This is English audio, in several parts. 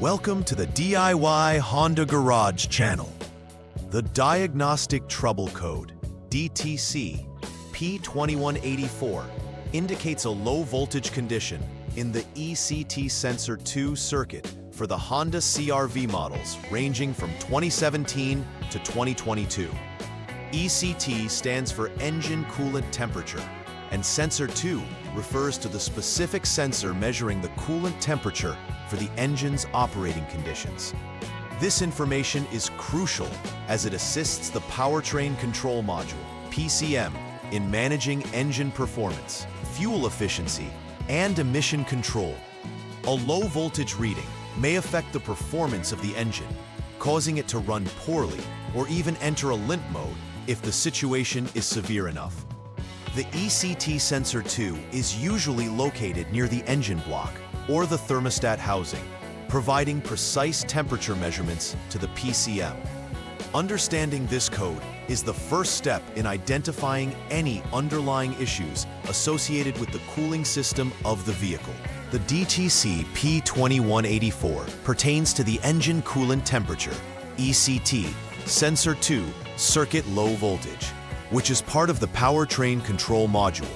Welcome to the DIY Honda Garage channel. The Diagnostic Trouble Code, DTC P2184, indicates a low voltage condition in the ECT Sensor 2 circuit for the Honda CRV models ranging from 2017 to 2022. ECT stands for Engine Coolant Temperature, and Sensor 2 refers to the specific sensor measuring the coolant temperature for the engine's operating conditions. This information is crucial as it assists the Powertrain Control Module, PCM, in managing engine performance, fuel efficiency, and emission control. A low voltage reading may affect the performance of the engine, causing it to run poorly or even enter a limp mode if the situation is severe enough. The ECT Sensor 2 is usually located near the engine block or the thermostat housing, providing precise temperature measurements to the PCM. Understanding this code is the first step in identifying any underlying issues associated with the cooling system of the vehicle. The DTC P2184 pertains to the Engine Coolant Temperature, ECT, Sensor 2 circuit low voltage, which is part of the Powertrain Control Module,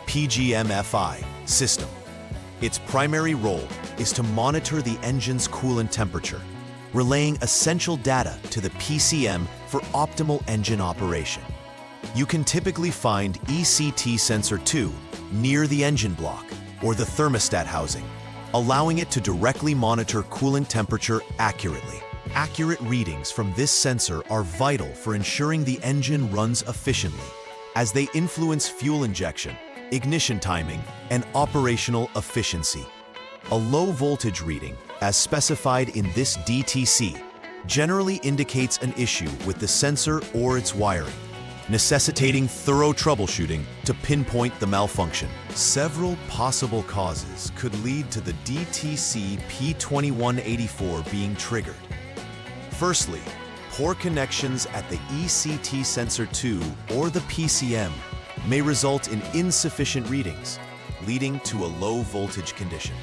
PGM-FI, system. Its primary role is to monitor the engine's coolant temperature, relaying essential data to the PCM for optimal engine operation. You can typically find ECT Sensor 2 near the engine block or the thermostat housing, allowing it to directly monitor coolant temperature accurately. Accurate readings from this sensor are vital for ensuring the engine runs efficiently, as they influence fuel injection, ignition timing, and operational efficiency. A low voltage reading, as specified in this DTC, generally indicates an issue with the sensor or its wiring, necessitating thorough troubleshooting to pinpoint the malfunction. Several possible causes could lead to the DTC P2184 being triggered. Firstly, poor connections at the ECT Sensor 2 or the PCM may result in insufficient readings, leading to a low voltage condition.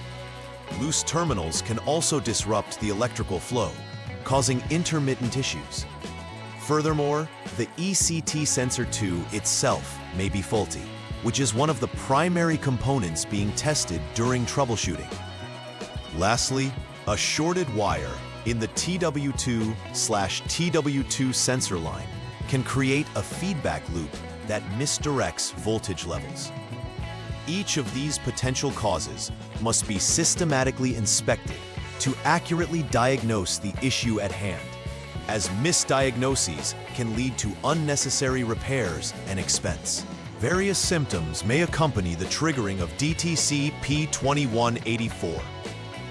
Loose terminals can also disrupt the electrical flow, causing intermittent issues. Furthermore, the ECT Sensor 2 itself may be faulty, which is one of the primary components being tested during troubleshooting. Lastly, a shorted wire in the TW2/TW2 sensor line can create a feedback loop that misdirects voltage levels. Each of these potential causes must be systematically inspected to accurately diagnose the issue at hand, as misdiagnoses can lead to unnecessary repairs and expense. Various symptoms may accompany the triggering of DTC P2184.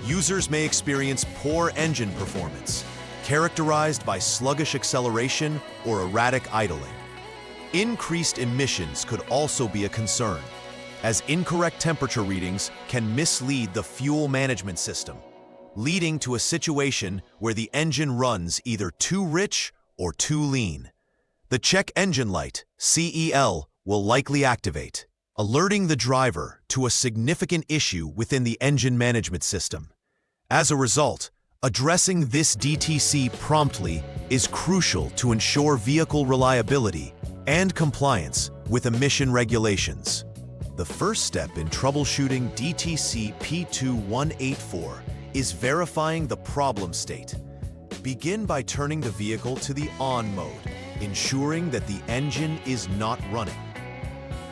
Users may experience poor engine performance, characterized by sluggish acceleration or erratic idling. Increased emissions could also be a concern, as incorrect temperature readings can mislead the fuel management system, leading to a situation where the engine runs either too rich or too lean. The check engine light, CEL, will likely activate, alerting the driver to a significant issue within the engine management system. As a result, addressing this DTC promptly is crucial to ensure vehicle reliability and compliance with emission regulations. The first step in troubleshooting DTC P2184 is verifying the problem state. Begin by turning the vehicle to the on mode, ensuring that the engine is not running.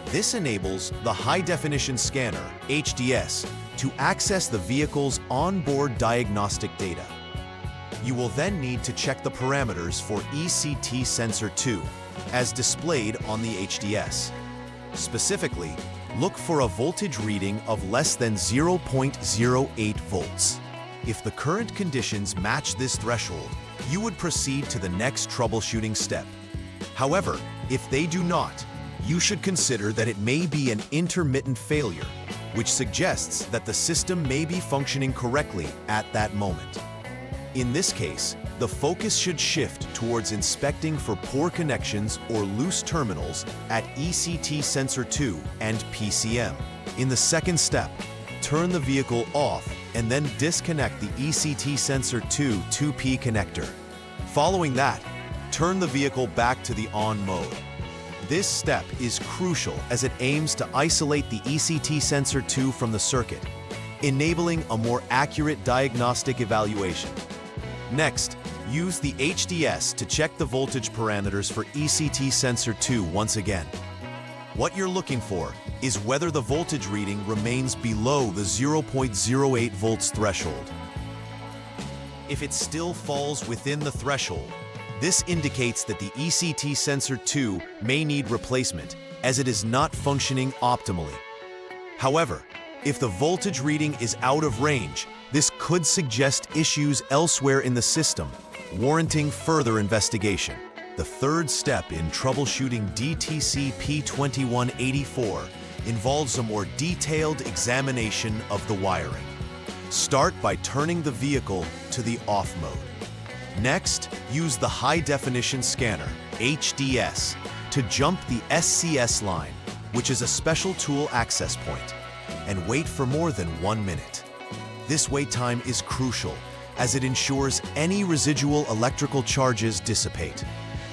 This enables the high-definition scanner, HDS, to access the vehicle's onboard diagnostic data. You will then need to check the parameters for ECT Sensor 2, as displayed on the HDS. Specifically, look for a voltage reading of less than 0.08 volts. If the current conditions match this threshold, you would proceed to the next troubleshooting step. However, if they do not, you should consider that it may be an intermittent failure, which suggests that the system may be functioning correctly at that moment. In this case, the focus should shift towards inspecting for poor connections or loose terminals at ECT Sensor 2 and PCM. In the second step, turn the vehicle off and then disconnect the ECT Sensor 2 2P connector. Following that, turn the vehicle back to the on mode. This step is crucial as it aims to isolate the ECT Sensor 2 from the circuit, enabling a more accurate diagnostic evaluation. Next, use the HDS to check the voltage parameters for ECT Sensor 2 once again. What you're looking for is whether the voltage reading remains below the 0.08 volts threshold. If it still falls within the threshold, this indicates that the ECT Sensor 2 may need replacement, as it is not functioning optimally. However, if the voltage reading is out of range, this could suggest issues elsewhere in the system, warranting further investigation. The third step in troubleshooting DTC P2184 involves a more detailed examination of the wiring. Start by turning the vehicle to the off mode. Next, use the high-definition scanner, HDS, to jump the SCS line, which is a special tool access point, and wait for more than 1 minute. This wait time is crucial, as it ensures any residual electrical charges dissipate.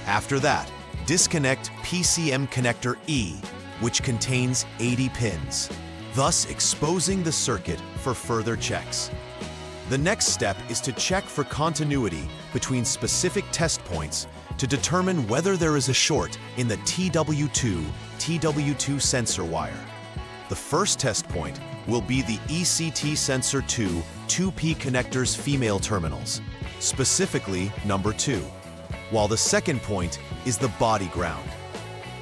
After that, disconnect PCM connector E, which contains 80 pins, thus exposing the circuit for further checks. The next step is to check for continuity between specific test points to determine whether there is a short in the TW2 sensor wire. The first test point will be the ECT Sensor 2 2P connector's female terminals, specifically number 2, while the second point is the body ground.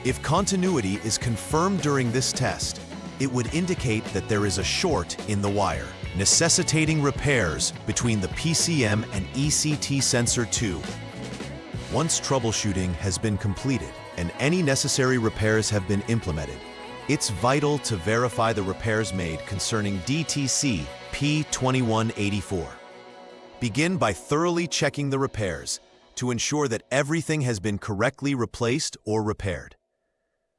If continuity is confirmed during this test, it would indicate that there is a short in the wire, necessitating repairs between the PCM and ECT Sensor 2. Once troubleshooting has been completed and any necessary repairs have been implemented, it's vital to verify the repairs made concerning DTC P2184. Begin by thoroughly checking the repairs to ensure that everything has been correctly replaced or repaired.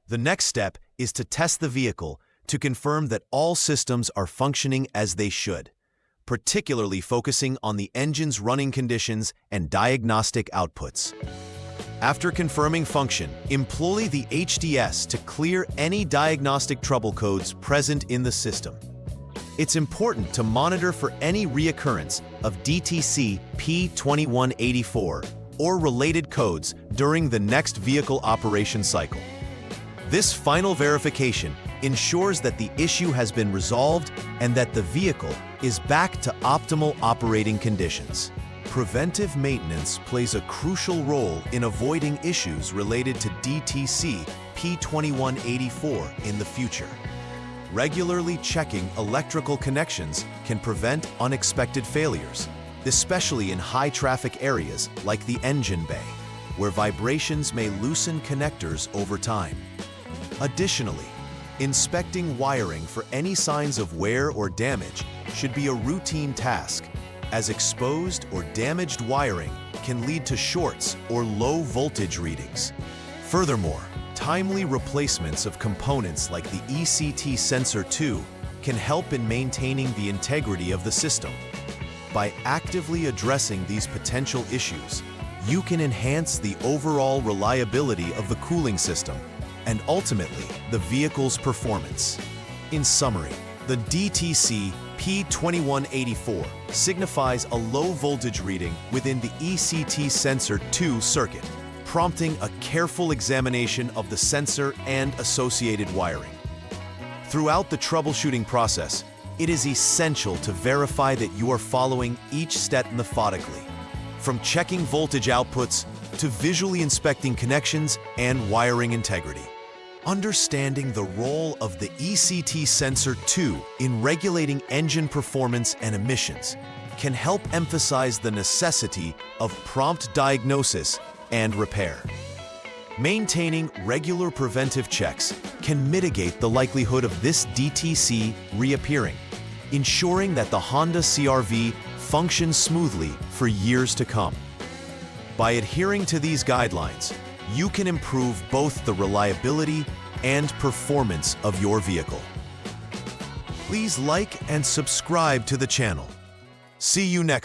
The next step is to test the vehicle to confirm that all systems are functioning as they should, particularly focusing on the engine's running conditions and diagnostic outputs. After confirming function, employ the HDS to clear any diagnostic trouble codes present in the system. It's important to monitor for any reoccurrence of DTC P2184 or related codes during the next vehicle operation cycle. This final verification ensures that the issue has been resolved and that the vehicle is back to optimal operating conditions. Preventive maintenance plays a crucial role in avoiding issues related to DTC P2184 in the future. Regularly checking electrical connections can prevent unexpected failures, especially in high-traffic areas like the engine bay, where vibrations may loosen connectors over time. Additionally, inspecting wiring for any signs of wear or damage should be a routine task, as exposed or damaged wiring can lead to shorts or low voltage readings. Furthermore, timely replacements of components like the ECT Sensor 2 can help in maintaining the integrity of the system. By actively addressing these potential issues, you can enhance the overall reliability of the cooling system and ultimately the vehicle's performance. In summary, the DTC P2184 signifies a low voltage reading within the ECT Sensor 2 circuit, prompting a careful examination of the sensor and associated wiring. Throughout the troubleshooting process, it is essential to verify that you are following each step methodically, from checking voltage outputs to visually inspecting connections and wiring integrity. Understanding the role of the ECT Sensor 2 in regulating engine performance and emissions can help emphasize the necessity of prompt diagnosis and repair. Maintaining regular preventive checks can mitigate the likelihood of this DTC reappearing, ensuring that the Honda CRV functions smoothly for years to come. By adhering to these guidelines, you can improve both the reliability and performance of your vehicle. Please like and subscribe to the channel. See you next